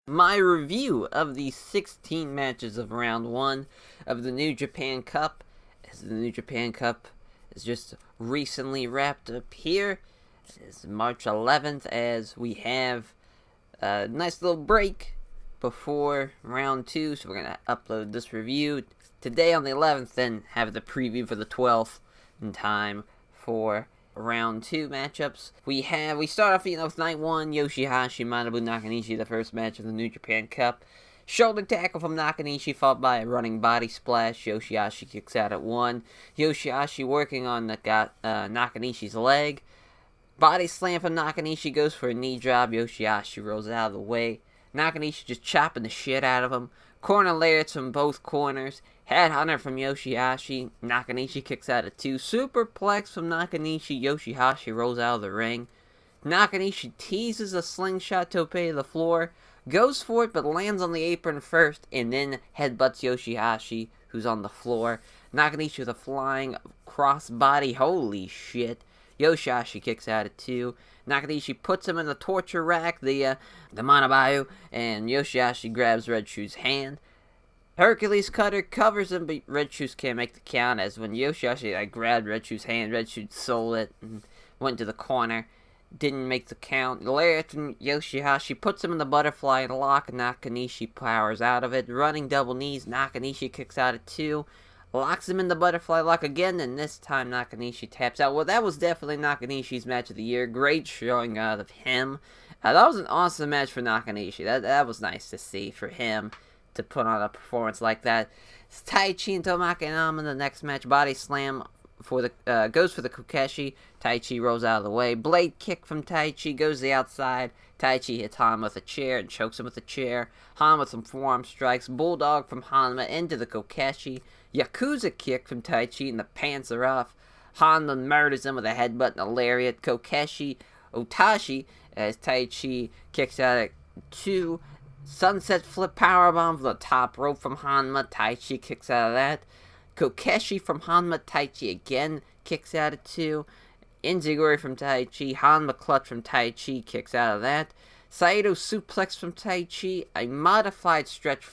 My review of the 16 matches of round 1 of the New Japan Cup, as the New Japan Cup is just recently wrapped up here. It's March 11th, as we have a nice little break before round 2, so we're going to upload this review today on the 11th, then have the preview for the 12th in time for round 2 matchups. We start off, with night 1, Yoshihashi, Manabu Nakanishi, the first match of the New Japan Cup. Shoulder tackle from Nakanishi, followed by a running body splash. Yoshihashi kicks out at 1. Yoshihashi working on Nakanishi's leg. Body slam from Nakanishi, goes for a knee drop. Yoshihashi rolls out of the way. Nakanishi just chopping the shit out of him. Corner lariats from both corners. Headhunter from Yoshihashi. Nakanishi kicks out at 2. Superplex from Nakanishi. Yoshihashi rolls out of the ring. Nakanishi teases a slingshot tope to the floor. Goes for it, but lands on the apron first, and then headbutts Yoshihashi, who's on the floor. Nakanishi with a flying crossbody. Holy shit. Yoshihashi kicks out at 2. Nakanishi puts him in the torture rack, the Manabayu, and Yoshihashi grabs Red Shoe's hand. Hercules Cutter covers him, but Red Shoes can't make the count, as when Yoshihashi grabbed Red Shoe's hand, Red Shoe sold it and went to the corner. Didn't make the count. Lariat from Yoshihashi puts him in the butterfly lock. Nakanishi powers out of it. Running double knees. Nakanishi kicks out at 2. Locks him in the butterfly lock again, and this time Nakanishi taps out. Well, that was definitely Nakanishi's match of the year. Great showing out of him. That was an awesome match for Nakanishi. That was nice to see for him to put on a performance like that. It's Taichi and Tomoaki Inama in the next match. Body slam for the goes for the Kokeshi. Taichi rolls out of the way. Blade kick from Taichi goes to the outside. Taichi hits Han with a chair and chokes him with a chair. Han with some forearm strikes. Bulldog from Hanma into the Kokeshi. Yakuza kick from Taichi, and the pants are off. Hanma murders him with a headbutt and a lariat. Kokeshi Otashi as Taichi kicks out at 2. Sunset flip powerbomb from the top rope from Hanma. Taichi kicks out of that. Kokeshi from Hanma. Taichi again kicks out at 2. Enziguri from Taichi. Hanma clutch from Taichi kicks out of that. Saito suplex from Taichi. A modified stretch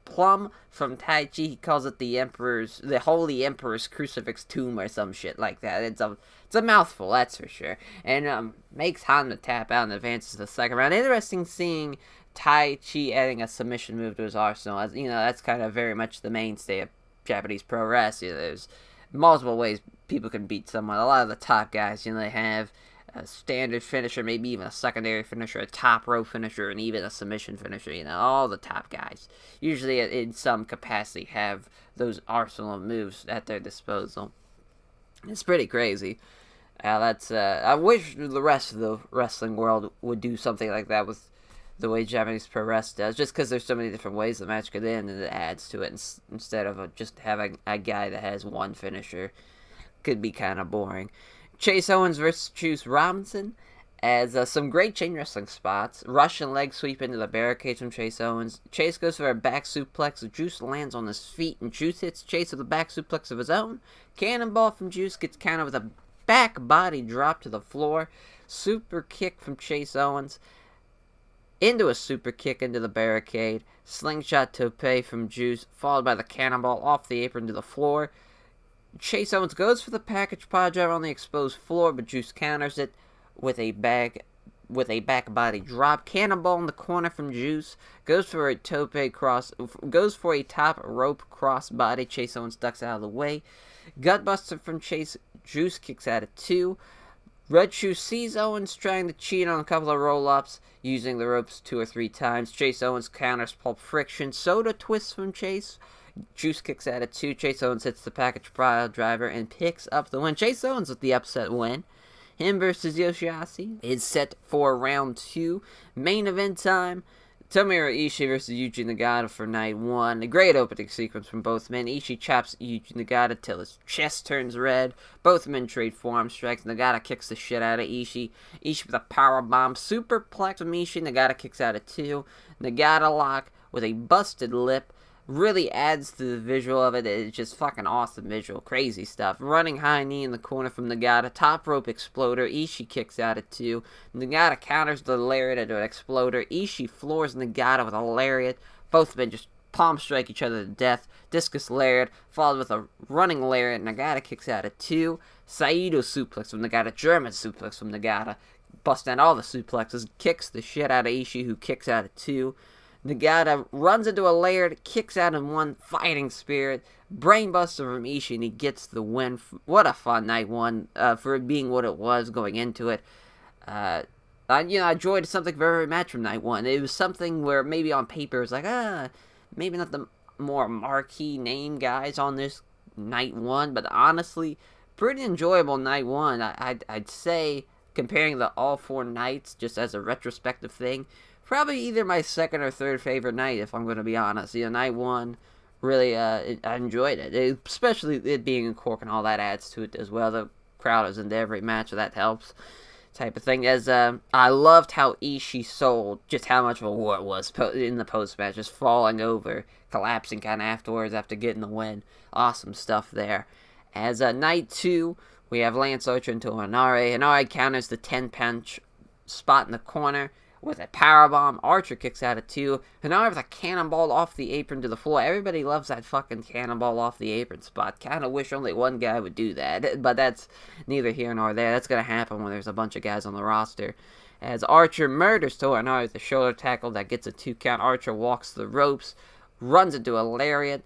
plum from Taichi. He calls it the Holy Emperor's Crucifix Tomb or some shit like that. It's a mouthful, that's for sure. And makes Hanma tap out and advances to the second round. Interesting seeing Taichi adding a submission move to his arsenal. As that's kind of very much the mainstay of Japanese pro wrestling. There's multiple ways people can beat someone. A lot of the top guys, they have a standard finisher, maybe even a secondary finisher, a top row finisher, and even a submission finisher. All the top guys usually in some capacity have those arsenal of moves at their disposal. It's pretty crazy. I wish the rest of the wrestling world would do something like that with the way Japanese pro wrestling does, just because there's so many different ways the match could end, and it adds to it instead of just having a guy that has one finisher. Could be kind of boring. Chase Owens versus Juice Robinson, as some great chain wrestling spots. Russian leg sweep into the barricades from Chase Owens. Chase goes for a back suplex. Juice lands on his feet, and Juice hits Chase with a back suplex of his own. Cannonball from Juice gets countered with a back body drop to the floor. Super kick from Chase Owens into a super kick into the barricade. Slingshot tope from Juice, followed by the cannonball off the apron to the floor. Chase Owens goes for the package pile driver on the exposed floor, but Juice counters it with a back body drop. Cannonball in the corner from Juice, goes for a top rope cross body. Chase Owens ducks out of the way. Gutbuster from Chase. Juice kicks out at 2. Red Shoe sees Owens trying to cheat on a couple of roll-ups, using the ropes 2 or 3 times. Chase Owens counters Pulp Friction. Soda twist from Chase. Juice kicks out at 2. Chase Owens hits the package pile driver and picks up the win. Chase Owens with the upset win. Him versus Yoshihashi is set for round 2. Main event time. Tomohiro Ishii versus Yuji Nagata for night 1. A great opening sequence from both men. Ishii chops Yuji Nagata till his chest turns red. Both men trade forearm strikes. Nagata kicks the shit out of Ishii. Ishii with a powerbomb superplex from Ishii. Nagata kicks out at 2. Nagata lock with a busted lip. really adds to the visual of it. It's just fucking awesome visual, crazy stuff. Running high knee in the corner from Nagata, top rope exploder, Ishii kicks out at 2. Nagata counters the lariat into an exploder, Ishii floors Nagata with a lariat. Both men just palm strike each other to death. Discus lariat, followed with a running lariat. Nagata kicks out at 2. Saito suplex from Nagata, German suplex from Nagata. Busts down all the suplexes, kicks the shit out of Ishii, who kicks out at 2. Nagata runs into a lariat, kicks out in 1, fighting spirit. Brainbuster from Ishii, and he gets the win. What a fun night 1 for it being what it was going into it. I enjoyed something for every match from night 1. It was something where maybe on paper it was like, maybe not the more marquee name guys on this night 1, but honestly, pretty enjoyable night 1. I'd say, comparing the all 4 nights, just as a retrospective thing, probably either my second or third favorite night, if I'm going to be honest. Night 1, really, I enjoyed it. Especially it being in Cork and all that adds to it as well. The crowd is into every match, so that helps. Type of thing. As I loved how Ishii sold just how much of a war it was in the post-match, just falling over, collapsing kind of afterwards after getting the win. Awesome stuff there. As night 2, we have Lance Archer into Henare. Henare counters the 10-punch spot in the corner with a powerbomb. Archer kicks out at 2. Henare with a cannonball off the apron to the floor. Everybody loves that fucking cannonball off the apron spot. Kind of wish only one guy would do that, but that's neither here nor there. That's going to happen when there's a bunch of guys on the roster. As Archer murders Henare with a shoulder tackle that gets a 2 count. Archer walks the ropes, runs into a lariat.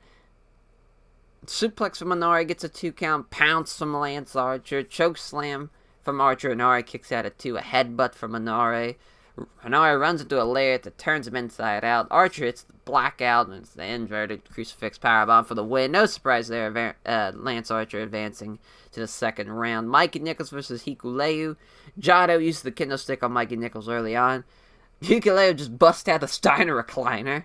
Suplex from Henare gets a 2 count. Pounce from Lance Archer. Choke slam from Archer. Henare kicks out at 2. A headbutt from Henare. Henare runs into a lariat that turns him inside out. Archer hits the blackout, and it's the inverted crucifix powerbomb for the win. No surprise there, Lance Archer advancing to the second round. Mikey Nicholls versus Hikuleo. Jado used the kendo stick on Mikey Nicholls early on. Hikuleo just busts out the Steiner recliner.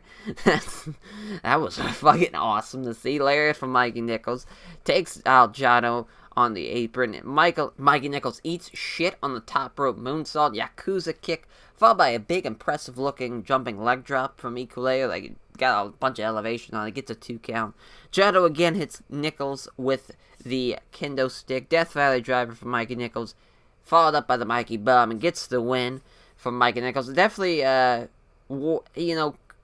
That was fucking awesome to see. Lariat from Mikey Nicholls takes out Jado on the apron. Mikey Nicholls eats shit on the top rope moonsault, Yakuza kick, followed by a big, impressive-looking jumping leg drop from Hikuleo. Like, got a bunch of elevation on it. Gets a 2 count. Jado again hits Nicholls with the kendo stick. Death Valley driver from Mikey Nicholls, followed up by the Mikey Bomb, and gets the win from Mikey Nicholls. Definitely,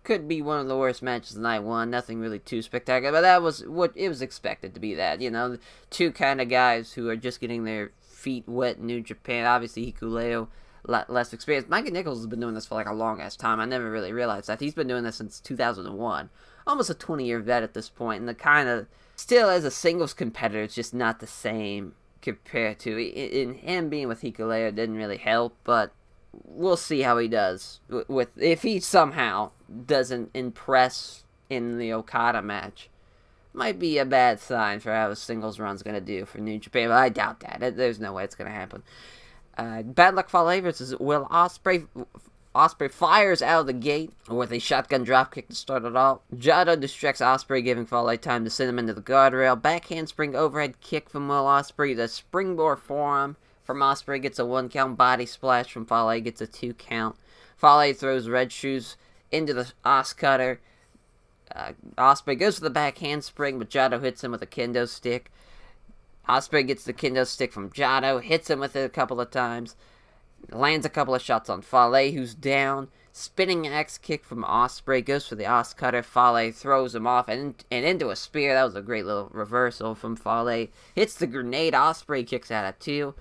could be one of the worst matches of night 1. Nothing really too spectacular, but that was what it was expected to be. That, two kind of guys who are just getting their feet wet in New Japan. Obviously, Hikuleo, less experience. Mikey Nicholls has been doing this for like a long ass time. I never really realized that. He's been doing this since 2001. Almost a 20-year vet at this point, and the kind of, still as a singles competitor, it's just not the same compared to, in him being with Hikuleo didn't really help, but we'll see how he does with if he somehow doesn't impress in the Okada match. Might be a bad sign for how his singles run's going to do for New Japan, but I doubt that. There's no way it's going to happen. Bad Luck Fale versus Will Ospreay. Ospreay fires out of the gate with a shotgun dropkick to start it all. Jado distracts Ospreay, giving Fale time to send him into the guardrail. Backhand spring overhead kick from Will Ospreay. The springboard forearm from Ospreay gets a 1 count. Body splash from Fale gets a 2 count. Fale throws Red Shoes into the Os Cutter. Ospreay goes for the back handspring, but Jado hits him with a kendo stick. Ospreay gets the kendo stick from Jado, hits him with it a couple of times, lands a couple of shots on Fale, who's down. Spinning axe kick from Ospreay, goes for the Os Cutter. Fale throws him off and into a spear. That was a great little reversal from Fale. Hits the grenade. Ospreay kicks out at 2.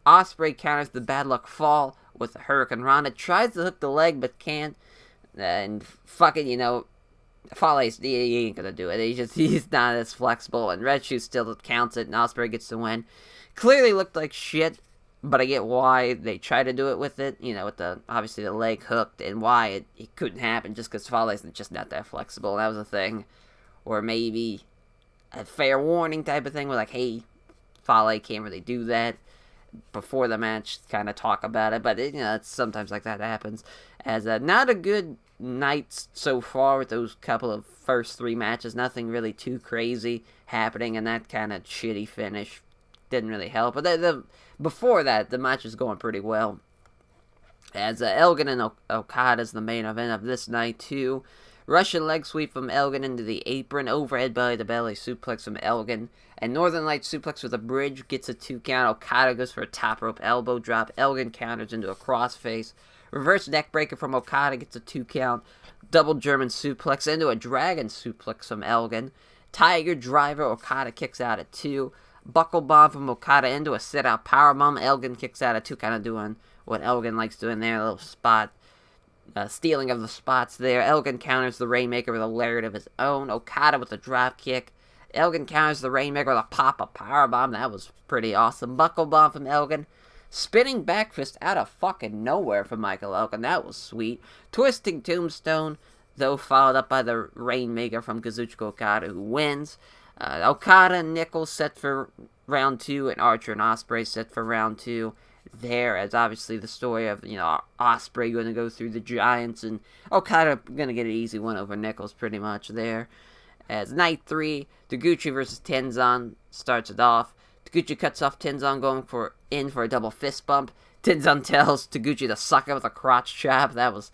Ospreay counters the Bad Luck Fall with the Hurricane Rana. Tries to hook the leg, but can't. And fucking, Fale's, he ain't gonna do it. He's not as flexible, and Red Shoe still counts it, and Ospreay gets the win. Clearly looked like shit, but I get why they try to do it with it, with obviously the leg hooked, and why it couldn't happen, just because Fale's just not that flexible. That was a thing. Or maybe a fair warning type of thing, where like, hey, Fale can't really do that. Before the match, kind of talk about it, but it's sometimes like that happens. As not a good night so far with those couple of first 3 matches. Nothing really too crazy happening, and that kind of shitty finish didn't really help. But before that, the match was going pretty well. As Elgin and Okada's the main event of this night too. Russian leg sweep from Elgin into the apron. Overhead belly to belly suplex from Elgin. And Northern Light suplex with a bridge gets a 2 count. Okada goes for a top rope elbow drop. Elgin counters into a crossface. Reverse neck breaker from Okada gets a 2 count. Double German suplex into a dragon suplex from Elgin. Tiger driver, Okada kicks out at 2. Buckle bomb from Okada into a sit-out powerbomb. Elgin kicks out at 2, kind of doing what Elgin likes doing there, a little spot. Stealing of the spots there. Elgin counters the Rainmaker with a lariat of his own. Okada with a drop kick. Elgin counters the Rainmaker with a pop-up powerbomb. That was pretty awesome. Buckle bomb from Elgin. Spinning back fist out of fucking nowhere from Michael Elgin. That was sweet. Twisting tombstone, though followed up by the Rainmaker from Kazuchika Okada, who wins. Okada and Nichols set for round 2, and Archer and Ospreay set for round 2. There, as obviously the story of, Ospreay going to go through the Giants, and Okada going to get an easy one over Nichols pretty much there. As night 3, Taguchi versus Tenzan starts it off. Taguchi cuts off Tenzan going for a double fist bump. Tenzan tells Taguchi to suck it with a crotch chop. That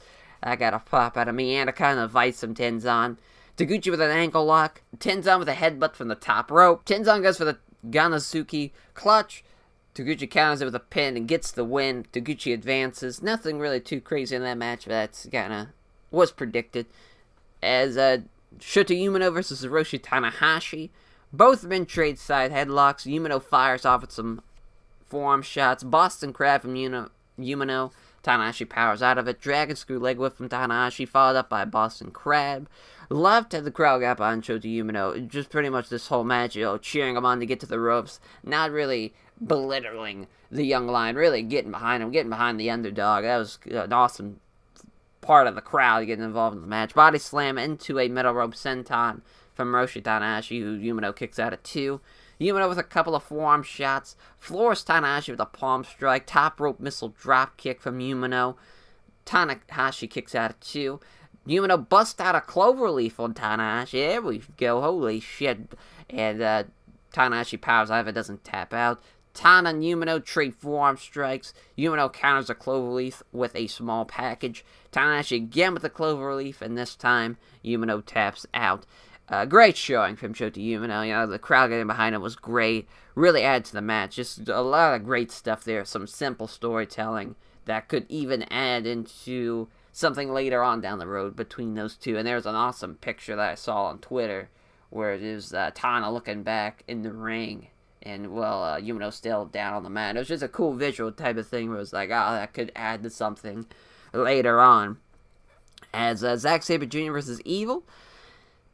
got a pop out of me. Anaconda invites some Tenzan. Taguchi with an ankle lock. Tenzan with a headbutt from the top rope. Tenzan goes for the Ganazuki clutch. Taguchi counters it with a pin and gets the win. Taguchi advances. Nothing really too crazy in that match, but that's kinda was predicted. As Shota Umino versus Hiroshi Tanahashi. Both men trade side headlocks. Umino fires off with some forearm shots. Boston Crab from Umino. Tanahashi powers out of it. Dragon Screw leg whip from Tanahashi, followed up by a Boston Crab. Loved how the crowd got behind Shota Umino. Just pretty much this whole match, cheering him on to get to the ropes. Not really belittling the young lion. Really getting behind him, getting behind the underdog. That was an awesome part of the crowd getting involved in the match. Body slam into a middle rope senton from Hiroshi Tanahashi, who Umino kicks out at 2. Umino with a couple of forearm shots. Floors Tanahashi with a palm strike. Top rope missile drop kick from Umino. Tanahashi kicks out at 2. Umino busts out a cloverleaf on Tanahashi. There we go. Holy shit. And Tanahashi powers out of it, doesn't tap out. Tana and Umino trade forearm strikes. Umino counters a cloverleaf with a small package. Tanahashi again with the cloverleaf, and this time Umino taps out. Great showing from Shota Umino. The crowd getting behind him was great. Really added to the match. Just a lot of great stuff there. Some simple storytelling that could even add into something later on down the road between those two. And there's an awesome picture that I saw on Twitter where it is Tana looking back in the ring. And, Umino still down on the mat. It was just a cool visual type of thing where it was like, that could add to something later on. As Zack Sabre Jr. versus Evil.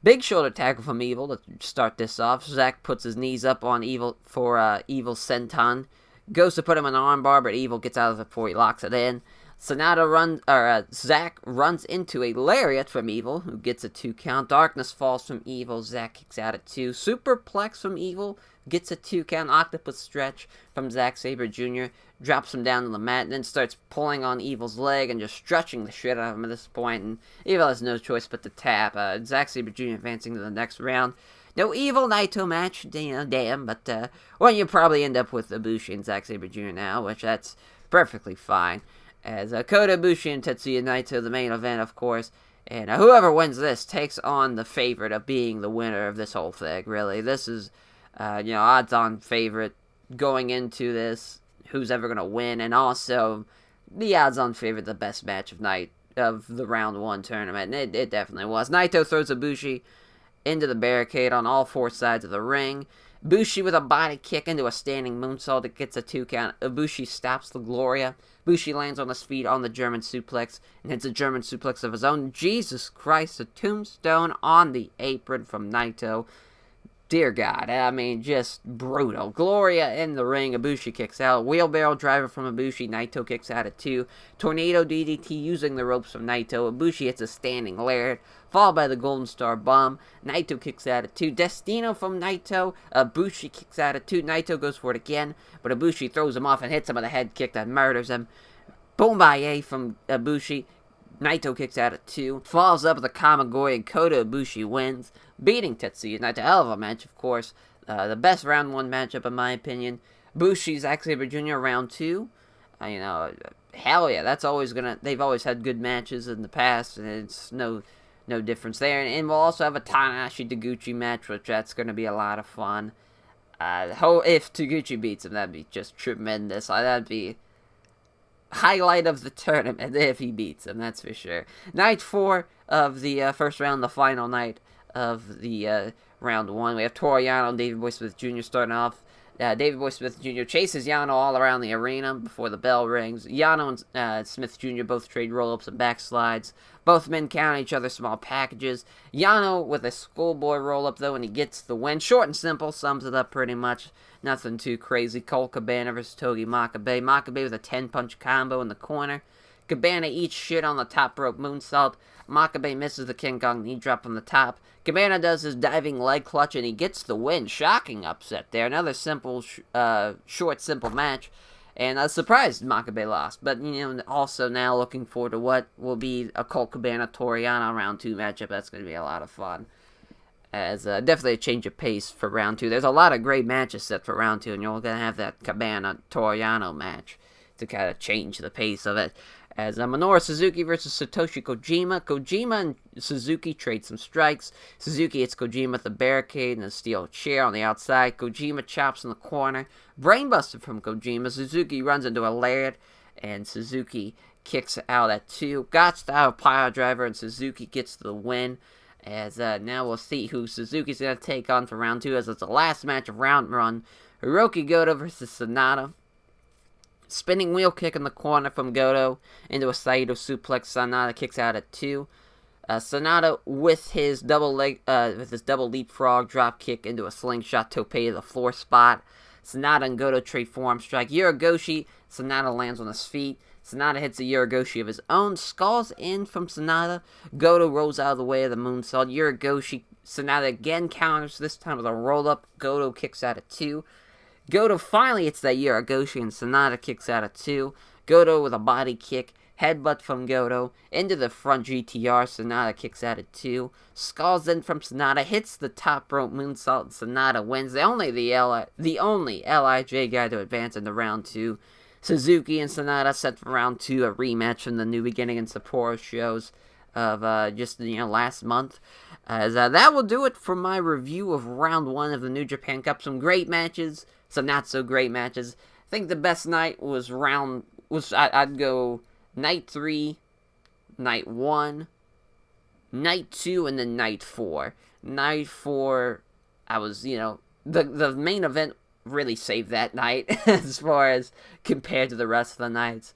Big shoulder tackle from Evil to start this off. Zack puts his knees up on Evil for Evil's senton. Goes to put him in an armbar, but Evil gets out of it before he locks it in. Zack runs into a lariat from Evil, who gets a 2 count. Darkness falls from Evil. Zack kicks out at 2. Superplex from Evil gets a 2 count. Octopus stretch from Zack Sabre Jr. Drops him down to the mat and then starts pulling on Evil's leg and just stretching the shit out of him at this point. And Evil has no choice but to tap. Zack Sabre Jr. advancing to the next round. No Evil Naito match, damn, but you probably end up with Ibushi and Zack Sabre Jr. now, which that's perfectly fine. As Kota Ibushi and Tetsuya Naito, the main event, of course. And whoever wins this takes on the favorite of being the winner of this whole thing, really. This is, odds-on favorite going into this. Who's ever going to win. And also, the odds-on favorite, the best match of night of the round 1 tournament. And it definitely was. Naito throws Ibushi into the barricade on all 4 sides of the ring. Ibushi with a body kick into a standing moonsault that gets a 2 count. Ibushi stops the Gloria. Ibushi lands on his feet on the German suplex and hits a German suplex of his own. Jesus Christ, a tombstone on the apron from Naito. Dear God, just brutal. Gloria in the ring, Ibushi kicks out. Wheelbarrow driver from Ibushi, Naito kicks out at 2. Tornado DDT using the ropes from Naito. Ibushi hits a standing lariat, followed by the Golden Star Bomb. Naito kicks out at 2. Destino from Naito. Ibushi kicks out at 2. Naito goes for it again, but Ibushi throws him off and hits him with a head kick that murders him. Bombaye from Ibushi. Naito kicks out at 2. Follows up with a Kamagori and Kota Ibushi wins, beating Tetsuya Naito. Hell of a match, of course. The best round 1 matchup, in my opinion. Ibushi, Zack Sabre Jr. round 2. Hell yeah, that's always they've always had good matches in the past, and it's no no difference there. And we'll also have a Tanahashi Taguchi match, which that's going to be a lot of fun. If Taguchi beats him, that'd be just tremendous. That'd be highlight of the tournament if he beats him, that's for sure. Night 4 of the first round, the final night of the round 1. We have Toru Yano and Davey Boy Smith Jr. starting off. Davey Boy Smith Jr. chases Yano all around the arena before the bell rings. Yano and Smith Jr. both trade roll-ups and backslides. Both men count each other small packages. Yano with a schoolboy roll-up, though, and he gets the win. Short and simple, sums it up pretty much. Nothing too crazy. Colt Cabana versus Togi Makabe. Makabe with a 10-punch combo in the corner. Cabana eats shit on the top rope moonsault. Makabe misses the King Kong knee drop on the top. Cabana does his diving leg clutch, and he gets the win. Shocking upset there. Another simple, short, simple match. And I was surprised Makabe lost. But, also now looking forward to what will be a Colt Cabana-Toru Yano round 2 matchup. That's going to be a lot of fun. As definitely a change of pace for round 2. There's a lot of great matches set for round 2, and you're going to have that Cabana-Toru Yano match to kind of change the pace of it. As Minoru Suzuki versus Satoshi Kojima. Kojima and Suzuki trade some strikes. Suzuki hits Kojima with a barricade and a steel chair on the outside. Kojima chops in the corner. Brainbuster from Kojima. Suzuki runs into a laird, and Suzuki kicks out at 2. Got style pile driver, and Suzuki gets the win. As now we'll see who Suzuki's going to take on for round 2, as it's the last match of round 1. Hiroki Goto versus Sanada. Spinning wheel kick in the corner from Goto into a Saito suplex. Sanada kicks out at 2. Sanada with his double leapfrog drop kick into a slingshot tope to the floor spot. Sanada and Goto trade forearm strike. Uragoshi. Sanada lands on his feet. Sanada hits a Uragoshi of his own. Skulls in from Sanada. Goto rolls out of the way of the moonsault. Uragoshi. Sanada again counters, this time with a roll-up. Goto kicks out at 2. Goto finally hits that Uragoshi, and Sanada kicks out at 2. Goto with a body kick. Headbutt from Goto. Into the front GTR. Sanada kicks out at 2. Skulls in from Sanada. Hits the top rope moonsault, and Sanada wins. The only LIJ guy to advance into round 2. Suzuki and Sanada set for round 2. A rematch from the New Beginning and Sapporo shows of last month. As that will do it for my review of round 1 of the New Japan Cup. Some great matches, some not so great matches. I think the best night was I'd go night 3, night 1, night 2, and then night 4. Night 4, I was, the main event really saved that night as far as compared to the rest of the nights.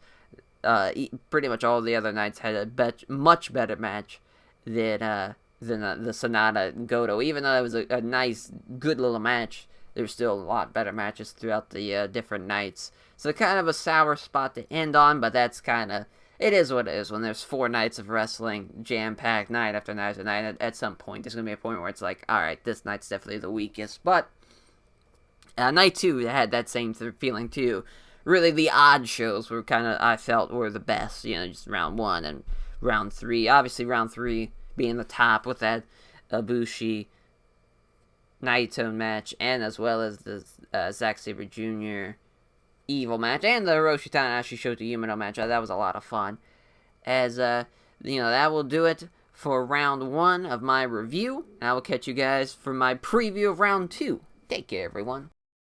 Pretty much all the other nights had a much better match than the Sanada and Goto. Even though it was a nice, good little match, there were still a lot better matches throughout the different nights. So kind of a sour spot to end on, but that's kind of, it is what it is when there's 4 nights of wrestling, jam-packed night after night after night. At some point, there's going to be a point where it's like, alright, this night's definitely the weakest. But night 2 had that same feeling too. Really, the odd shows were I felt were the best, just round 1 and round 3. Obviously, round 3 being the top with that Ibushi Naito match, and as well as the Zack Sabre Jr. Evil match, and the Hiroshi Tanahashi Shota Umino match. That was a lot of fun. As, that will do it for round 1 of my review. I will catch you guys for my preview of round 2. Take care, everyone.